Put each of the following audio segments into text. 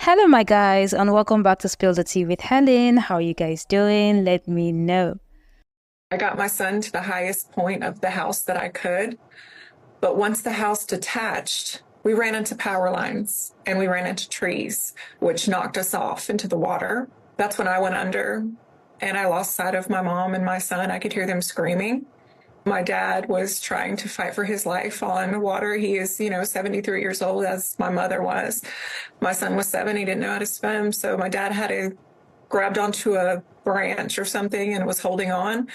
Hello, my guys, and welcome back to Spill the Tea with Helene. How are you guys doing? Let me know. I got my son to the highest point of the house that I could. But once the house detached, we ran into power lines and we ran into trees, which knocked us off into the water. That's when I went under and I lost sight of my mom and my son. I could hear them screaming. My dad was trying to fight for his life on the water. He is, 73 years old, as my mother was. My son was 7. He didn't know how to swim. So my dad had to grabbed onto a branch or something and was holding on.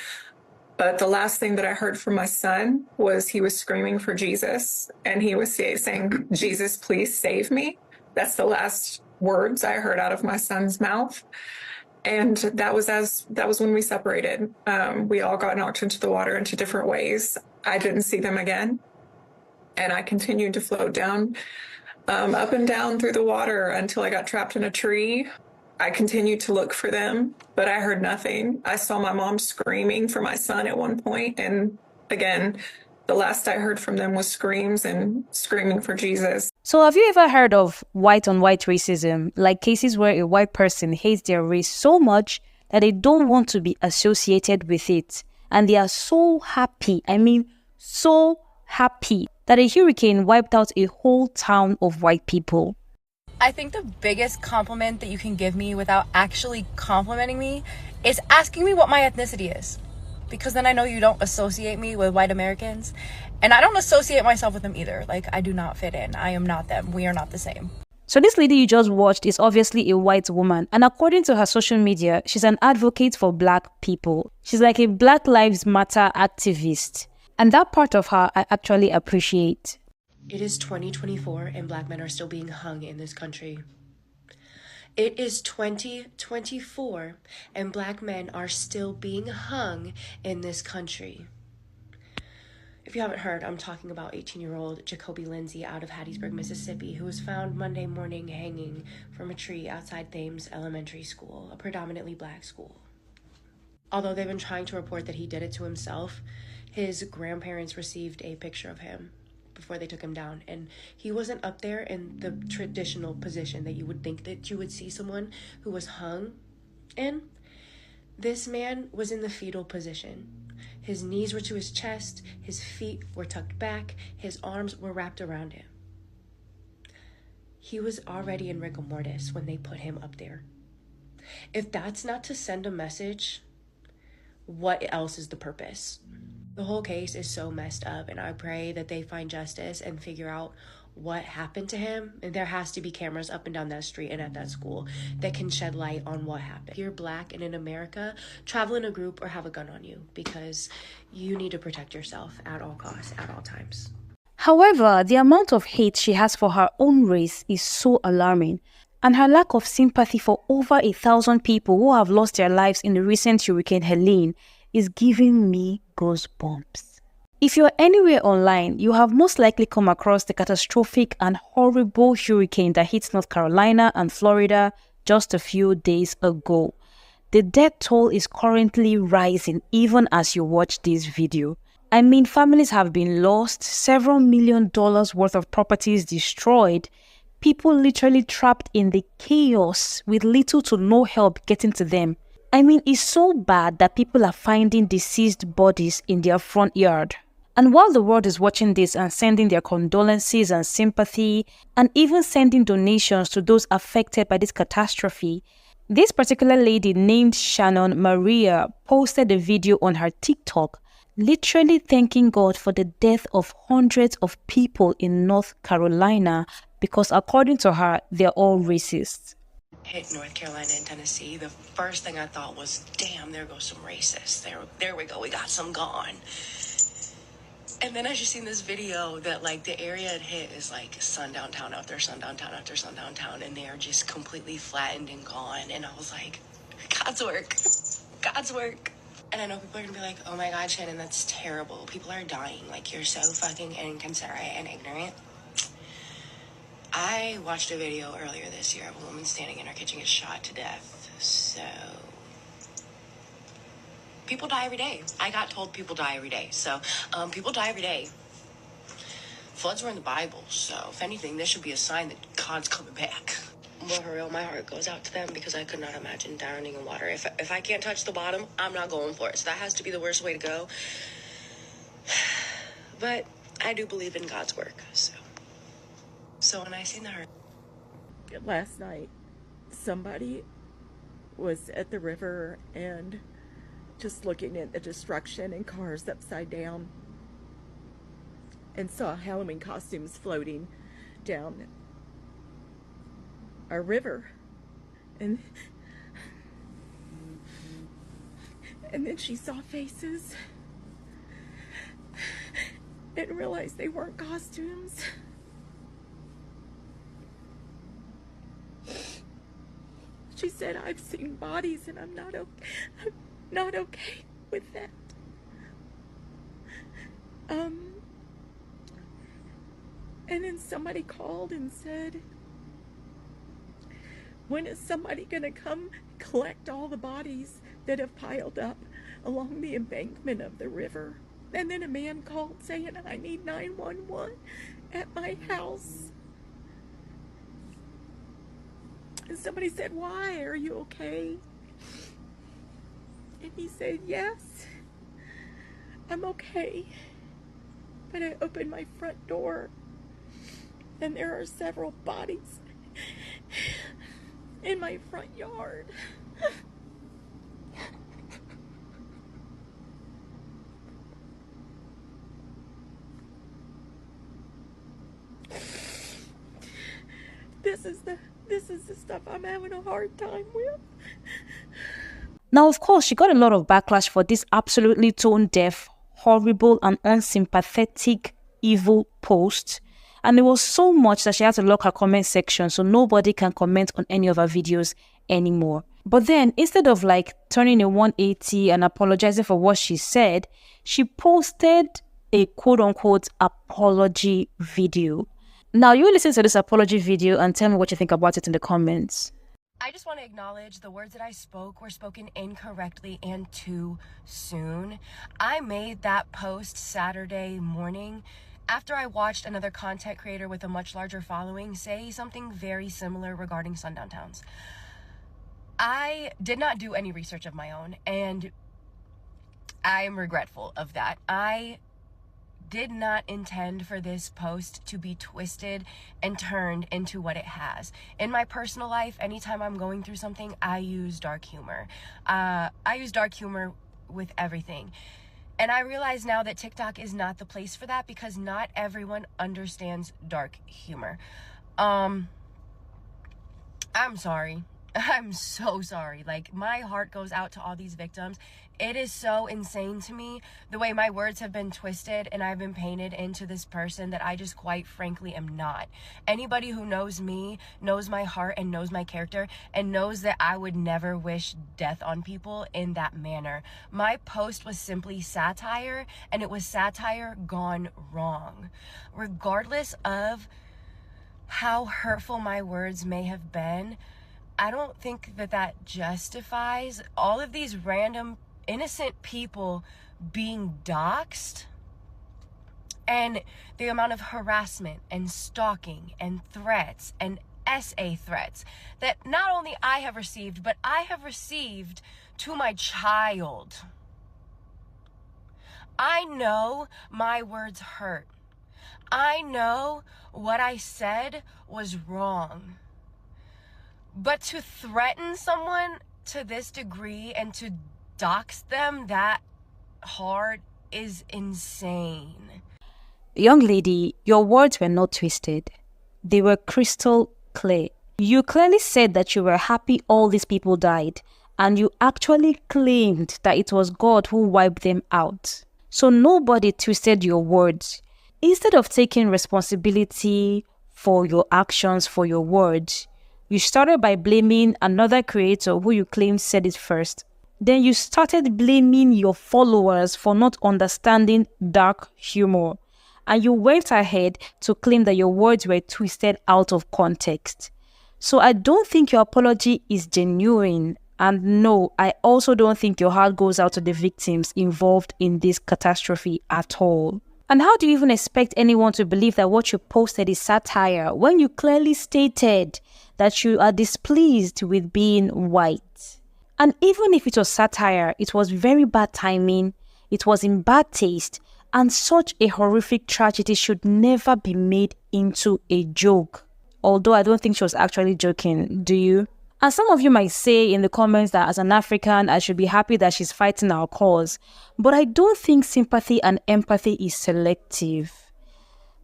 But the last thing that I heard from my son was he was screaming for Jesus. And he was saying, Jesus, please save me. That's the last words I heard out of my son's mouth. And that was when we separated. We all got knocked into the water into different ways. I didn't see them again. And I continued to float down, up and down through the water until I got trapped in a tree. I continued to look for them, but I heard nothing. I saw my mom screaming for my son at one point, and again, the last I heard from them was screams and screaming for Jesus. So, have you ever heard of white on white racism? Like cases where a white person hates their race so much that they don't want to be associated with it. And they are so happy, so happy that a hurricane wiped out a whole town of white people. I think the biggest compliment that you can give me without actually complimenting me is asking me what my ethnicity is. Because then I know you don't associate me with white Americans. And I don't associate myself with them either. Like, I do not fit in. I am not them. We are not the same. So this lady you just watched is obviously a white woman. And according to her social media, she's an advocate for Black people. She's like a Black Lives Matter activist. And that part of her I actually appreciate. It is 2024 and Black men are still being hung in this country. It is 2024 and Black men are still being hung in this country. If you haven't heard, I'm talking about 18-year-old Jacoby Lindsay out of Hattiesburg, Mississippi, who was found Monday morning hanging from a tree outside Thames Elementary School, a predominantly Black school. Although they've been trying to report that he did it to himself, his grandparents received a picture of him before they took him down, and he wasn't up there in the traditional position that you would think that you would see someone who was hung in. This man was in the fetal position. His knees were to his chest, his feet were tucked back, his arms were wrapped around him. He was already in rigor mortis when they put him up there. If that's not to send a message, what else is the purpose? The whole case is so messed up, and I pray that they find justice and figure out what happened to him. And there has to be cameras up and down that street and at that school that can shed light on what happened. If you're Black and in America, travel in a group or have a gun on you, because you need to protect yourself at all costs, at all times. However, the amount of hate she has for her own race is so alarming, and her lack of sympathy for over 1,000 people who have lost their lives in the recent Hurricane Helene is giving me goosebumps. If you're anywhere online, you have most likely come across the catastrophic and horrible hurricane that hit North Carolina and Florida just a few days ago. The death toll is currently rising even as you watch this video. Families have been lost, several $1 million worth of properties destroyed, people literally trapped in the chaos with little to no help getting to them. It's so bad that people are finding deceased bodies in their front yard. And while the world is watching this and sending their condolences and sympathy, and even sending donations to those affected by this catastrophe, this particular lady named Shannon Maria posted a video on her TikTok, literally thanking God for the death of hundreds of people in North Carolina because, according to her, they're all racist. Hit North Carolina and Tennessee, the first thing I thought was, damn, there goes some racists. There we go, we got some gone. And then I just seen this video that like the area it hit is like sundown town after sundown town after sundown town, and they are just completely flattened and gone. And I was like, God's work, God's work. And I know people are gonna be like, oh my God, Shannon, that's terrible. People are dying. Like, you're so fucking inconsiderate and ignorant. I watched a video earlier this year of a woman standing in her kitchen get shot to death. So people die every day. I got told people die every day. So people die every day. Floods were in the Bible. So if anything, this should be a sign that God's coming back. Well, for real, my heart goes out to them because I could not imagine drowning in water. If I can't touch the bottom, I'm not going for it. So that has to be the worst way to go. But I do believe in God's work. So when I seen her last night, somebody was at the river and just looking at the destruction and cars upside down, and saw Halloween costumes floating down a river, and then she saw faces and realized they weren't costumes. She said, I've seen bodies and I'm not okay with that. And then somebody called and said, when is somebody gonna come collect all the bodies that have piled up along the embankment of the river? And then a man called saying, I need 911 at my house. And somebody said, why? Are you okay? And he said, yes, I'm okay. But I opened my front door and there are several bodies in my front yard. This is the stuff I'm having a hard time with. Now, of course, she got a lot of backlash for this absolutely tone-deaf, horrible and unsympathetic, evil post. And it was so much that she had to lock her comment section so nobody can comment on any of her videos anymore. But then, instead of turning a 180 and apologizing for what she said, she posted a quote-unquote apology video. Now, you listen to this apology video and tell me what you think about it in the comments. I just want to acknowledge the words that I spoke were spoken incorrectly and too soon. I made that post Saturday morning after I watched another content creator with a much larger following say something very similar regarding sundown towns. I did not do any research of my own, and I am regretful of that. I did not intend for this post to be twisted and turned into what it has. In my personal life, anytime I'm going through something, I use dark humor. I use dark humor with everything. And I realize now that TikTok is not the place for that because not everyone understands dark humor. I'm sorry. I'm so sorry. My heart goes out to all these victims. It is so insane to me the way my words have been twisted and I've been painted into this person that I just quite frankly am not. Anybody who knows me knows my heart and knows my character and knows that I would never wish death on people in that manner. My post was simply satire, and it was satire gone wrong. Regardless of how hurtful my words may have been, I don't think that justifies all of these random innocent people being doxxed and the amount of harassment and stalking and threats and SA threats that not only I have received, but I have received to my child. I know my words hurt. I know what I said was wrong. But to threaten someone to this degree and to dox them that hard is insane. Young lady, your words were not twisted. They were crystal clear. You clearly said that you were happy all these people died, and you actually claimed that it was God who wiped them out. So nobody twisted your words. Instead of taking responsibility for your actions, for your words, you started by blaming another creator who you claimed said it first. Then you started blaming your followers for not understanding dark humor. And you went ahead to claim that your words were twisted out of context. So I don't think your apology is genuine. And no, I also don't think your heart goes out to the victims involved in this catastrophe at all. And how do you even expect anyone to believe that what you posted is satire when you clearly stated that you are displeased with being white? And even if it was satire, it was very bad timing, it was in bad taste, and such a horrific tragedy should never be made into a joke. Although I don't think she was actually joking, do you? And some of you might say in the comments that as an African, I should be happy that she's fighting our cause. But I don't think sympathy and empathy is selective.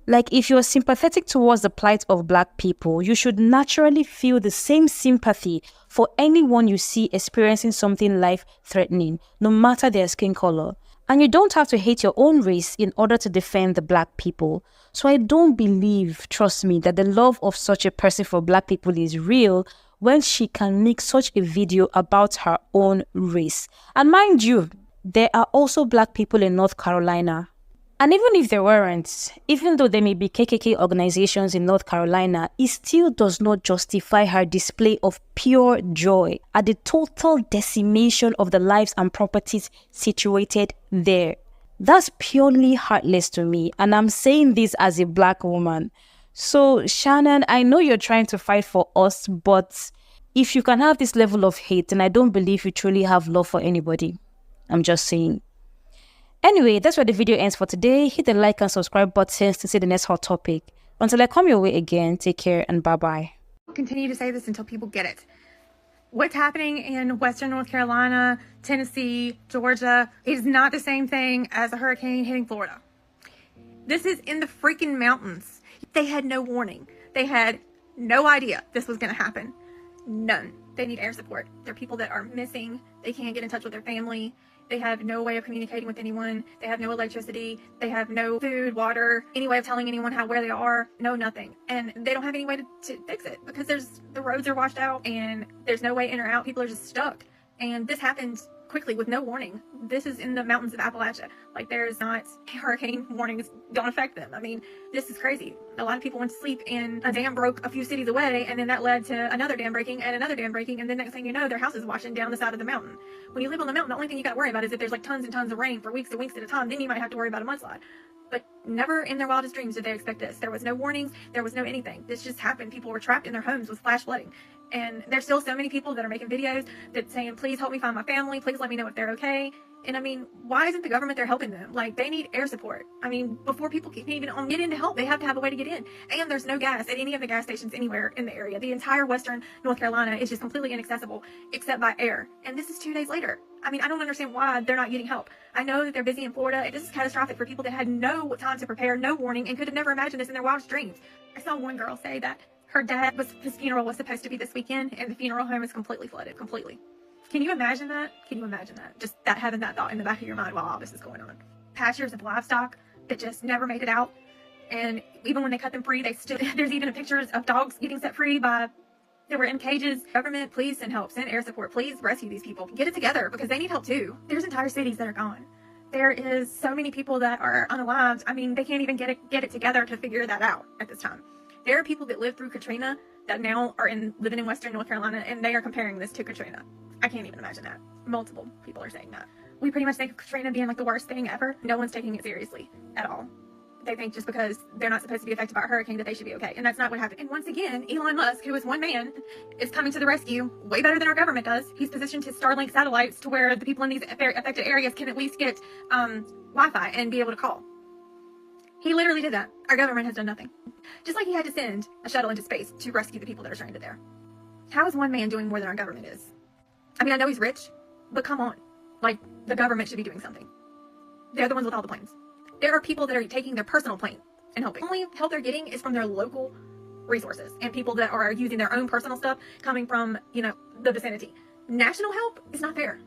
Like, if you're sympathetic towards the plight of Black people, you should naturally feel the same sympathy for anyone you see experiencing something life-threatening, no matter their skin color. And you don't have to hate your own race in order to defend the Black people. So I don't believe, trust me, that the love of such a person for Black people is real when she can make such a video about her own race. And mind you, there are also Black people in North Carolina. And even if there weren't, even though there may be KKK organizations in North Carolina, it still does not justify her display of pure joy at the total decimation of the lives and properties situated there. That's purely heartless to me, and I'm saying this as a Black woman. So, Shannon, I know you're trying to fight for us, but if you can have this level of hate, then I don't believe you truly have love for anybody. I'm just saying. Anyway, that's where the video ends for today. Hit the like and subscribe buttons to see the next hot topic. Until I come your way again, take care and bye-bye. I'll continue to say this until people get it. What's happening in Western North Carolina, Tennessee, Georgia is not the same thing as a hurricane hitting Florida. This is in the freaking mountains. They had no warning. They had no idea this was going to happen. None. They need air support. There are people that are missing. They can't get in touch with their family. They have no way of communicating with anyone. They have no electricity. They have no food, water, any way of telling anyone where they are. No, nothing. And they don't have any way to fix it because the roads are washed out and there's no way in or out. People are just stuck. And this happens quickly with no warning. This is in the mountains of Appalachia. Like, there's not hurricane warnings don't affect them. I mean, this is crazy. A lot of people went to sleep and a dam broke a few cities away, and then that led to another dam breaking and another dam breaking, and then next thing you know, their house is washing down the side of the mountain. When you live on the mountain, the only thing you got to worry about is if there's like tons and tons of rain for weeks and weeks at a time, then you might have to worry about a mudslide. But never in their wildest dreams did they expect this. There was no warnings. There was no anything. This just happened. People were trapped in their homes with flash flooding. And there's still so many people that are making videos that saying, please help me find my family. Please let me know if they're okay. And I mean, why isn't the government there helping them? Like, they need air support. I mean, before people can even get in to help, they have to have a way to get in. And there's no gas at any of the gas stations anywhere in the area. The entire Western North Carolina is just completely inaccessible except by air. And this is 2 days later. I mean, I don't understand why they're not getting help. I know that they're busy in Florida. This is catastrophic for people that had no time to prepare, no warning, and could have never imagined this in their wildest dreams. I saw one girl say that his funeral was supposed to be this weekend, and the funeral home is completely flooded, completely. Can you imagine that? Can you imagine that? Just that, having that thought in the back of your mind while all this is going on. Pastures of livestock that just never made it out. And even when they cut them free, there's even pictures of dogs getting set free that were in cages. Government, please send help, send air support, please rescue these people. Get it together because they need help too. There's entire cities that are gone. There is so many people that are unalived. I mean, they can't even get it together to figure that out at this time. There are people that lived through Katrina that now are living in Western North Carolina, and they are comparing this to Katrina. I can't even imagine that. Multiple people are saying that. We pretty much think of Katrina being like the worst thing ever. No one's taking it seriously at all. They think just because they're not supposed to be affected by a hurricane that they should be okay. And that's not what happened. And once again, Elon Musk, who is one man, is coming to the rescue way better than our government does. He's positioned his Starlink satellites to where the people in these affected areas can at least get Wi-Fi and be able to call. He literally did that. Our government has done nothing. Just like he had to send a shuttle into space to rescue the people that are stranded there. How is one man doing more than our government is? I mean, I know he's rich, but come on. Like, the government should be doing something. They're the ones with all the planes. There are people that are taking their personal plane and helping. The only help they're getting is from their local resources and people that are using their own personal stuff coming from, the vicinity. National help is not there.